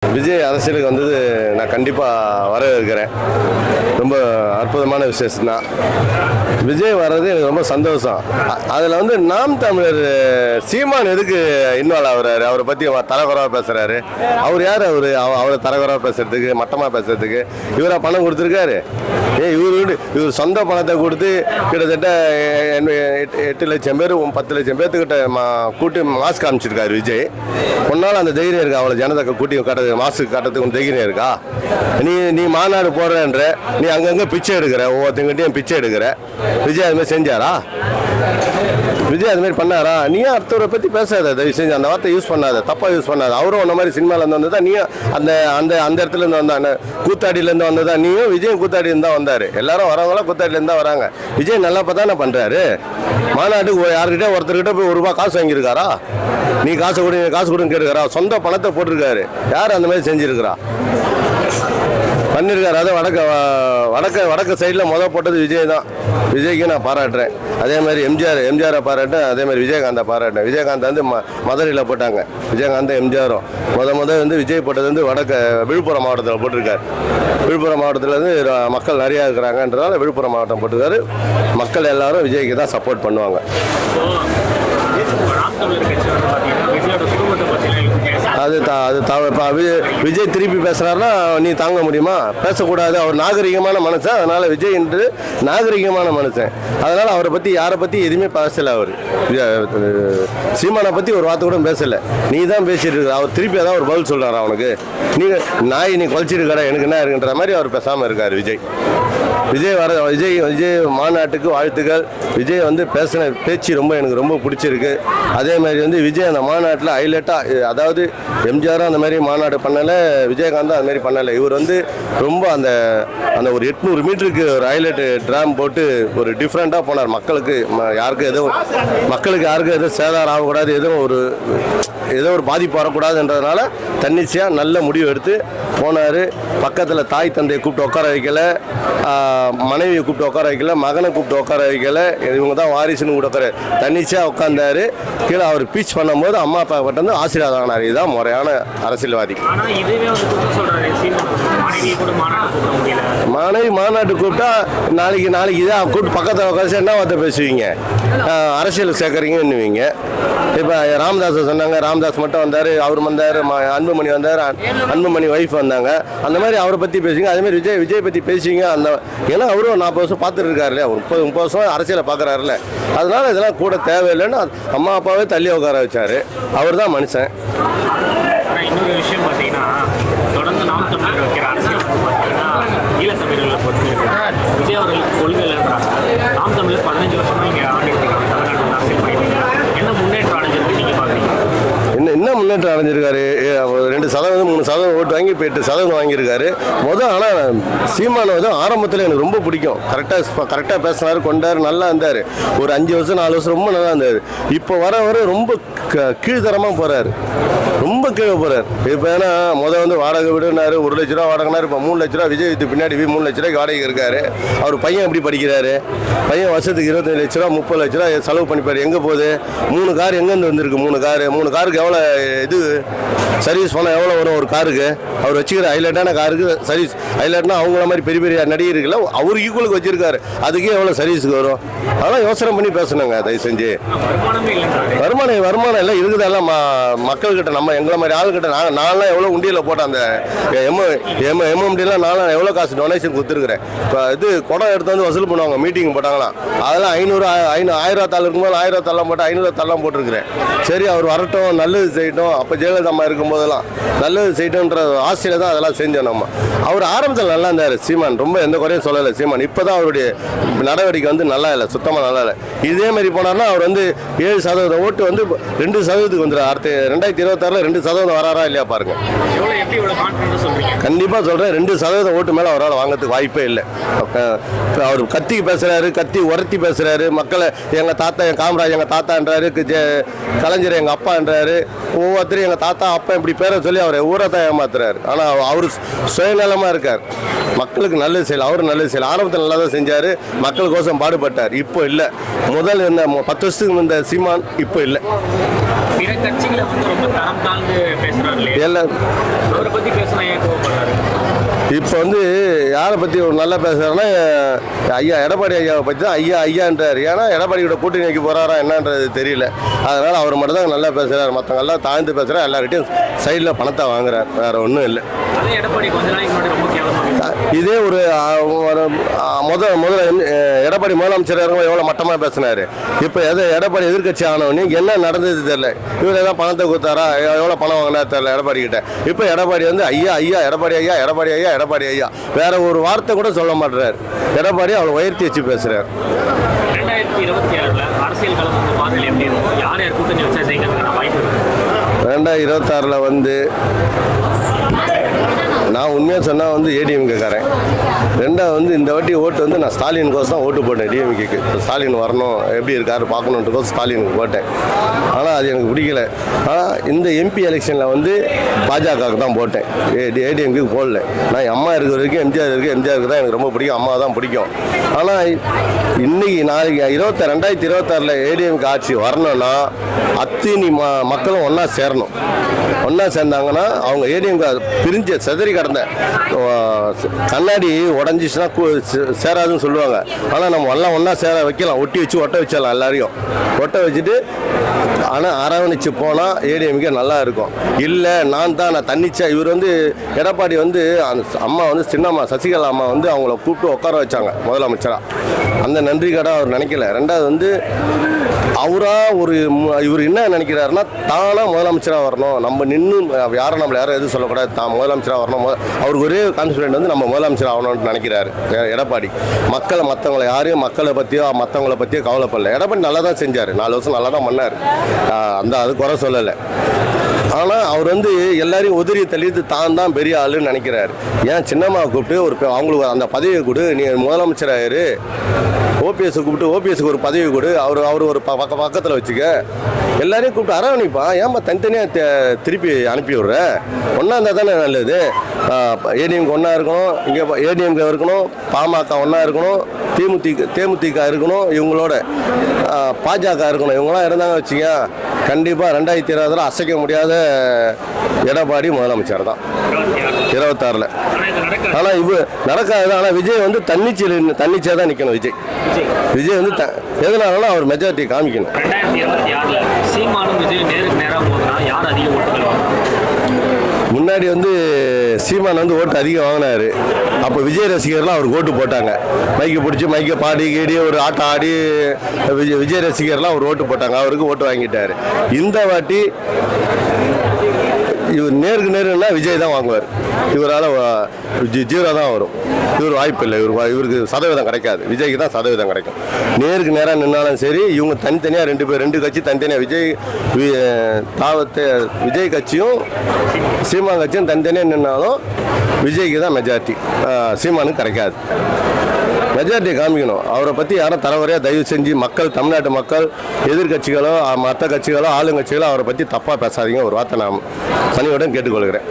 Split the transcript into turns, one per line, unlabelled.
விஜய் அரசியலுக்கு வந்தது நான் கண்டிப்பாக வரவேற்கிறேன். ரொம்ப அற்புதமான விசேஷம் தான். விஜய் வர்றது எனக்கு ரொம்ப சந்தோஷம். அதில் வந்து நாம் தமிழர் சீமான் எதுக்கு இன்வால்வ் ஆகுறாரு? அவரை பற்றி தரக்குறவாக பேசுகிறாரு. அவர் யார்? அவரை தரக்குறவாக பேசுறதுக்கு, மட்டமாக பேசுறதுக்கு? இவராக பணம் கொடுத்துருக்காரு? இவர் சொந்த பணத்தை கொடுத்து கிட்டத்தட்ட 8 லட்சம் பேர் 10 லட்சம் பேர்த்துக்கிட்ட கூட்டி மாஸ்க் காமிச்சிருக்காரு விஜய். ஒன்றால் அந்த தைரியம் இருக்கா? அவ்வளோ ஜனத்தை கூட்டி கட்டுறது, மாஸ்க் கட்டுறதுக்கு தைரியம் இருக்கா? நீ மாநாடு போடுறன்ற, நீ அங்கங்கே பிச்சை எடுக்கிற, ஒவ்வொருத்தங்கிட்டையும் பிச்சை எடுக்கிற. விஜய் அது மாதிரி செஞ்சாரா? விஜய் அது மாதிரி பண்ணாரா? நீ அடுத்தவரை பற்றி பேசாத, தயவு செஞ்சு அந்த வார்த்தை யூஸ் பண்ணாத, தப்பாக யூஸ் பண்ணாத. அவரும் அந்த மாதிரி சினிமாவிலேருந்து வந்ததா, நீயும் அந்த அந்த அந்த இடத்துலேருந்து வந்தான், கூத்தாடியிலேருந்து வந்ததா. நீயும் விஜயும் கூத்தாடியிலேருந்து தான் வந்தார். எல்லாரும் வரவங்களாம் கூத்தாடியிலேருந்து தான் வராங்க. விஜய் நல்லா தானே பண்ணுறாரு. மாநாட்டுக்கு யாருக்கிட்டே ஒருத்தர்கிட்ட போய் ₹1 காசு வாங்கியிருக்காரா? நீ காசு கொடுன்னு கேட்டுக்கிறா? சொந்த பணத்தை போட்டிருக்காரு. யார் அந்த மாதிரி செஞ்சுருக்கிறா? பண்ணியிருக்காரு. அதை வடக்கு சைடில் போட்டது விஜய் தான். விஜய்க்கு நான் பாராட்டுறேன். அதே மாதிரி எம்ஜிஆரை பாராட்டேன். அதே மாதிரி விஜயகாந்தை பாராட்டேன். விஜயகாந்த் வந்து மதுரையில் போட்டாங்க. விஜயகாந்த் எம்ஜிஆரும் வந்து விஜய் போட்டது வந்து விழுப்புரம் மாவட்டத்தில் போட்டிருக்காரு. விழுப்புரம் மாவட்டத்தில் வந்து மக்கள் நிறையா இருக்கிறாங்கன்றதால விழுப்புரம் மாவட்டம் போட்டிருக்காரு. மக்கள் எல்லாரும் விஜய்க்கு தான் சப்போர்ட் பண்ணுவாங்க. விஜய் திருப்பி பேசுறாருன்னா நீ தாங்க முடியுமா? பேசக்கூடாது. அவர் நாகரிகமான மனுஷன். அதனால விஜய் என்று நாகரிகமான மனுஷன். அதனால அவரை பத்தி யாரை பத்தி எதுவுமே பேசல. அவர் சீமானை பத்தி ஒரு வார்த்தை கூட பேசல. நீ தான் பேசிட்டு இருக்க. அவர் திருப்பி ஏதாவது ஒரு பதில் சொல்றாரு அவனுக்கு. நீ குலைச்சிருக்கா, எனக்கு என்ன இருக்குன்ற மாதிரி அவர் பேசாம இருக்காரு விஜய். விஜய் மாநாட்டுக்கு வாழ்த்துக்கள். விஜய் வந்து பேசின பேச்சு எனக்கு ரொம்ப பிடிச்சிருக்கு. அதே மாதிரி வந்து விஜய் அந்த மாநாட்டில் ஹைலைட்டாக, அதாவது எம்ஜிஆரும் அந்த மாதிரி மாநாடு பண்ணலை, விஜயகாந்தும் அது மாதிரி பண்ணலை. இவர் வந்து ரொம்ப அந்த ஒரு 800 மீட்டருக்கு ஒரு ஹைலைட் ட்ராம் போட்டு ஒரு டிஃப்ரெண்ட்டாக போனார். மக்களுக்கு யாருக்கும் எதுவும் சேதாரம் ஆகக்கூடாது, ஏதோ ஒரு பாதிப்பு வரக்கூடாதுன்றதுனால தன்னிச்சையாக நல்ல முடிவு எடுத்து போனார். பக்கத்தில் தாய் தந்தையை கூப்பிட்டு உட்கார வைக்கல, மனைவியை கூப்பிட்டு உட்கார வைக்கல, மகனை கூப்பிட்டு உட்கார வைக்கல. இவங்க தான் வாரிசுன்னு கூட உட்கார தன்னிச்சையாக உட்காந்தாரு. கீழே அவர் பீச் பண்ணும்போது அம்மா அப்பா கிட்ட வந்து ஆசீர்வாதம் ஆனார். இதுதான் முறையான அரசியல்வாதி. மனைவி மாநாட்டு கூப்பிட்டா நாளைக்கு இதான் கூப்பிட்டு பக்கத்தில் உட்காந்து என்ன வார்த்தை பேசுவீங்க? அரசியலுக்கு சேர்க்குறீங்கன்னுவீங்க. இப்போ ராமதாஸை சொன்னாங்க. ராமதாஸ் மட்டும் வந்தார், அவர் வந்தார், அன்புமணி வந்தார், அன்புமணி ஒய்ஃப் வந்தாங்க. அந்த மாதிரி அவரை பற்றி பேசுவீங்க. அதேமாதிரி விஜய் பற்றி பேசுவீங்க. ஏன்னா அவரும் 40 வருஷம் பார்த்துட்டு இருக்காரு இல்லையா, ஒரு 30 வருஷம் அரசியலை பார்க்குறாருல்ல. அதனால இதெல்லாம் கூட தேவையில்லைன்னு அம்மா அப்பாவே தள்ளி உட்கார வச்சார். அவர் தான் மனுஷன்.
இன்னொரு விஷயம் பார்த்தீங்கன்னா, தொடர்ந்து நாம் தமிழர் வைக்கிற அரசியல் பார்த்தீங்கன்னா ஈழத்தமிழர்களை பொறுத்து விஜய் அவர்களுக்கு கொள்கை இல்லைன்றாங்க. நாம் தமிழர் 15 வருஷமா இங்கே ஆண்டிருக்காங்க. தமிழ்நாட்டில் அரசியல் பண்ணியிருக்காங்க. என்ன முன்னேற்றம் அடைஞ்சிருக்கு நீங்கள் பார்க்குறீங்க?
என்ன முன்னேற்றம் அடைஞ்சிருக்காரு? 2% 3% ஓட்டு வாங்கி இப்போ 8% வாங்கியிருக்காரு. ஆனால் சீமானை வந்து ஆரம்பத்தில் எனக்கு ரொம்ப பிடிக்கும். கரெக்டாக பேசினார், கொண்டார், நல்லா இருந்தார். ஒரு 5 வருஷம் 4 வருஷம் ரொம்ப நல்லா இருந்தார். இப்போ வர ரொம்ப கீழ்த்தரமாக போகிறாரு, ரொம்ப கீழே போகிறார். இப்போ ஏன்னா வந்து வாடகை விடுனாரு, 1 லட்ச ரூபா வாடகைனாரு. இப்போ 3 லட்ச ரூபா விஜய் பின்னாடி 3 லட்ச ரூபாய்க்கு வாடகை இருக்காரு. அவர் பையன் எப்படி படிக்கிறாரு? பையன் வருஷத்துக்கு 25 லட்ச ரூபா 30 லட்ச ரூபா செலவு பண்ணிப்பார். எங்கே போகுது? 3 கார் எங்கேருந்து வந்திருக்கு? 3 காருக்கு எவ்வளோ இது சர்வீஸ் பண்ணால் எவ்வளோ வரும் ஒரு காருக்கு? அவர் வச்சுக்கிற ஹைலைட்டான காருக்கு சர்வீஸ், ஹைலைட்னா அவங்கள மாதிரி பெரிய பெரிய நடிகர்களை அவர் ஈக்குவலுக்கு வச்சிருக்காரு. அதுக்கே எவ்வளோ சர்வீஸுக்கு வரும்? அதெல்லாம் யோசனை பண்ணி பேசணுங்க தயவு செஞ்சு. வருமானம் எல்லாம் இருக்குதெல்லாம் மக்கள்கிட்ட. நம்ம எங்களை மாதிரி ஆளுகிட்ட நான்லாம் எவ்வளோ உண்டியில் போட்டேன். அந்த எம்எம்டிலாம் நான்லாம் எவ்வளோ காசு டொனேஷன் கொடுத்துருக்குறேன். இப்போ குடம் எடுத்து வந்து வசூல் பண்ணுவாங்க, மீட்டிங் போட்டாங்களாம். அதெல்லாம் 1000 தாள் இருக்கும்போது 1000 தாள்லாம் போட்டு 500 தாள்லாம் போட்டிருக்கிறேன். சரி, அவர் வரட்டும், நல்லது செய்யட்டும். அப்போ ஜெயலலிதா அம்மா இருக்கும்போதெல்லாம் நல்லது செய்யட்டும்ன்ற ஆசையில் தான் அதெல்லாம் செஞ்சோம் நம்ம. அவர் ஆரம்பத்தில் நல்லா இருந்தார் சீமான், ரொம்ப எந்த குறையும் சொல்லலை சீமான். இப்போ தான் அவருடைய நடவடிக்கை வந்து நல்லா இல்லை, சுத்தமாக நல்லா இல்லை. இதே மாதிரி போனார்னா அவர் வந்து 7% ஓட்டு வந்து 2% வந்துடும். அடுத்து 2026 2% வராரா இல்லையா பாருங்க. கண்டிப்பாக சொல்கிறேன், 2% ஓட்டு மேலே அவரால் வாங்கிறதுக்கு வாய்ப்பே இல்லை. அவர் கத்தி பேசுகிறாரு, கத்தி உரத்தி பேசுகிறாரு. மக்களை எங்கள் தாத்தா, என் காமராஜ் எங்கள் தாத்தான்றாரு, கலைஞர் எங்கள் அப்பான்றாரு. ஒவ்வொருத்தரும் எங்கள் தாத்தா அப்பா இப்படி பேரை சொல்லி அவரை ஊரத்தான் ஏமாத்துறாரு. ஆனால் அவர் சுயநலமாக இருக்கார். மக்களுக்கு நல்லது செய்யல, அவர் நல்லது செய்யல. ஆரம்பத்தில் நல்லா தான் செஞ்சார், மக்களுக்கோசம் பாடுபட்டார். இப்போ இல்லை. முதல் என்ன 10 வருஷத்துக்கு இந்த சீமான் இப்போ இல்லை.
பிற கட்சிகளை வந்து ரொம்ப தரம் தாழ்ந்து பேசுறாரு இல்லையா?
எல்லாம்
அவரை பத்தி பேசினா ஏன் கோவப்படுறாரு?
இப்போ வந்து யாரை பற்றி ஒரு நல்லா பேசுகிறாருன்னா ஐயா எடப்பாடி ஐயாவை பற்றி தான் ஐயான்றார். ஏன்னா எடப்பாடியோட கூட்டணி வைக்க போகிறாரா என்னன்றது தெரியல. அதனால் அவர் மட்டும் தான் நல்லா பேசுகிறார். மற்றவங்க எல்லாம் தாழ்ந்து பேசுகிறார். எல்லார்கிட்டையும் சைடில் பணத்தை வாங்குறார். வேறு ஒன்றும் இல்லை.
அதே எடப்பாடி கொஞ்ச நாளைக்கு முன்னாடி ரொம்ப கேவலமா பேசினாரு.
இதே ஒரு முதல்ல எடப்பாடி முதலமைச்சராக இருக்கும் எவ்வளோ மட்டமாக பேசினார். இப்போ எடப்பாடி எதிர்கட்சி ஆனவனே என்ன நடந்தது தெரியல. இவர் எதாவது பணத்தை கொடுத்தாரா, எவ்வளோ பணம் வாங்கினா தெரியல எடப்பாடி கிட்ட. இப்போ எடப்பாடி வந்து ஐயா எடப்பாடி ஐயா வேற ஒரு வார்த்தை கூட சொல்ல மாட்டார். எடப்பாடி அவளை உயர்த்தி வச்சு பேசுறார்.
2026 அரசியல் களம் வந்து பார்க்கல எப்படி இருக்கும்? யார் யார் கூட்டணி வச்சா செய்யறதுக்கான வாய்ப்பு இருக்கு?
2026 வந்து நான் உண்மையாக சொன்னால் வந்து ஏடிஎம்கேக்காரன். ரெண்டாவது வந்து இந்த வாட்டி ஓட்டு வந்து நான் ஸ்டாலினுக்கோசம் தான் ஓட்டு போட்டேன். டிஎம்கேக்கு ஸ்டாலின் வரணும், எப்படி இருக்காரு பார்க்கணுன்றதுக்கோசம் ஸ்டாலினுக்கு போட்டேன். ஆனால் அது எனக்கு பிடிக்கல. ஆனால் இந்த எம்பி எலெக்ஷனில் வந்து பாஜகவுக்கு தான் போட்டேன். ஏடிஎம்கேக்கு போடல. நான் அம்மா இருக்கிற வரைக்கும் எம்ஜிஆருக்கு தான் எனக்கு ரொம்ப பிடிக்கும். அம்மா தான் பிடிக்கும். ஆனால் இன்னைக்கு நாளைக்கு 2026 ஏடிஎம்கே ஆட்சி வரணும்னா அத்தனை மக்களும் ஒன்றா சேரணும். ஒன்றா சேர்ந்தாங்கன்னா அவங்க ஏடிஎம்கே பிரிஞ்சு செதறி கிடந்த கண்ணாடி உடஞ்சிச்சுன்னா சேராதுன்னு சொல்லுவாங்க. ஆனால் நம்ம எல்லாம் ஒன்றா சேர வைக்கலாம். ஒட்ட வச்சிடலாம். எல்லாரையும் ஒட்ட வச்சுட்டு ஆனால் அரவணைச்சு போனால் ஏடிஎம்கே நல்லா இருக்கும். இல்லை நான் தன்னிச்சா இவர் வந்து எடப்பாடி வந்து அந்த அம்மா வந்து சின்னம்மா சசிகலா அம்மா வந்து அவங்கள கூப்பிட்டு உட்கார வச்சாங்க முதலமைச்சராக. அந்த நன்றி கடை அவர் நினைக்கல. ரெண்டாவது வந்து இவர் என்ன நினைக்கிறாருன்னா தானாக முதலமைச்சராக வரணும், நம்ம நின்று யாரும் எதுவும் சொல்லக்கூடாது, தான் முதலமைச்சராக வரணும். அவருக்கு ஒரே கான்ஃபிடென்ட் வந்து நம்ம முதலமைச்சர் ஆகணும்னு நினைக்கிறாரு எடப்பாடி. மற்றவங்களை யாரையும் மக்களை பற்றியோ மற்றவங்கள பற்றியோ கவலைப்படல. எடப்பாடி நல்லா தான் செஞ்சார். 4 வருஷம் நல்லா தான் பண்ணார். அது குறை சொல்லலை. ஆனால் அவர் வந்து எல்லாரையும் உதறி தள்ளிட்டு தான் பெரிய ஆளுன்னு நினைக்கிறாரு. ஏன் சின்னம்மாவை கூப்பிட்டு அவங்களுக்கு அந்த பதவியை கொடு, நீ முதலமைச்சராயிரு. ஓபிஎஸ்ஸை கூப்பிட்டு ஓபிஎஸ்க்கு ஒரு பதவி கொடு, அவர் ஒரு பக்கத்தில் வச்சுக்க. எல்லாரையும் கூப்பிட்டு அரவணைப்பான். ஏன்பா தனித்தனியாக திருப்பி அனுப்பி விடுற? ஒன்றா இருந்தால் தானே நல்லது. ஏடிஎம்கே ஒன்றா இருக்கணும், இங்கே ஏடிஎம்கே இருக்கணும், பாமக ஒன்றா இருக்கணும், தேமுதிக இருக்கணும், இவங்களோட பாஜக இருக்கணும். இவங்களாம் இருந்தாங்க வச்சுக்க கண்டிப்பாக 2026 அசைக்க முடியாத எடப்பாடி முதலமைச்சர் தான் 26. ஆனால் நடக்காது. ஆனால் விஜய் வந்து தன்னிச்சையாக தான் நிற்கணும். விஜய் வந்து எதனாலும் அவர் மெஜாரிட்டி காமிக்கணும்.
2026 சீமானும் விஜய் நேருக்கு நேராக போதுனா யார் அதிக ஓட்டுகள் வாங்கணும்?
முன்னாடி வந்து சீமான் வந்து ஓட்டு அதிகம் வாங்கினாரு. அப்போ விஜய் ரசிகர்லாம் அவருக்கு ஓட்டு போட்டாங்க. மைக்கை பிடிச்சி மைக்கை பாடி கேடி ஒரு ஆட்டம் ஆடி விஜய் ரசிகர்லாம் அவர் ஓட்டு போட்டாங்க. அவருக்கு ஓட்டு வாங்கிட்டார். இந்த வாட்டி இவர் நேருக்கு நேருன்னா விஜய் தான் வாங்குவார். இவரால் 0 தான் வரும். இவர் வாய்ப்பு இல்லை. இவருக்கு சதவீதம் கிடைக்காது. விஜய்க்கு தான் சதவீதம் கிடைக்கும். நேருக்கு நேராக நின்னாலும் சரி, இவங்க தனித்தனியாக 2 கட்சி தனித்தனியாக விஜய் கட்சியும் சீமான் கட்சியும் தனித்தனியாக நின்னாலும் விஜய்க்கு தான் மெஜாரிட்டி. சீமானுக்கு கிடைக்காது. மெஜாரிட்டி காமிக்கணும். அவரை பற்றி யாரும் தலைவரையாக தயவு செஞ்சு மக்கள், தமிழ்நாட்டு மக்கள், எதிர்கட்சிகளோ மற்ற கட்சிகளோ ஆளுங்கட்சிகளோ அவரை பற்றி தப்பாக பேசாதீங்க. ஒரு வார்த்தை நான் பணியுடன் கேட்டுக்கொள்கிறேன்.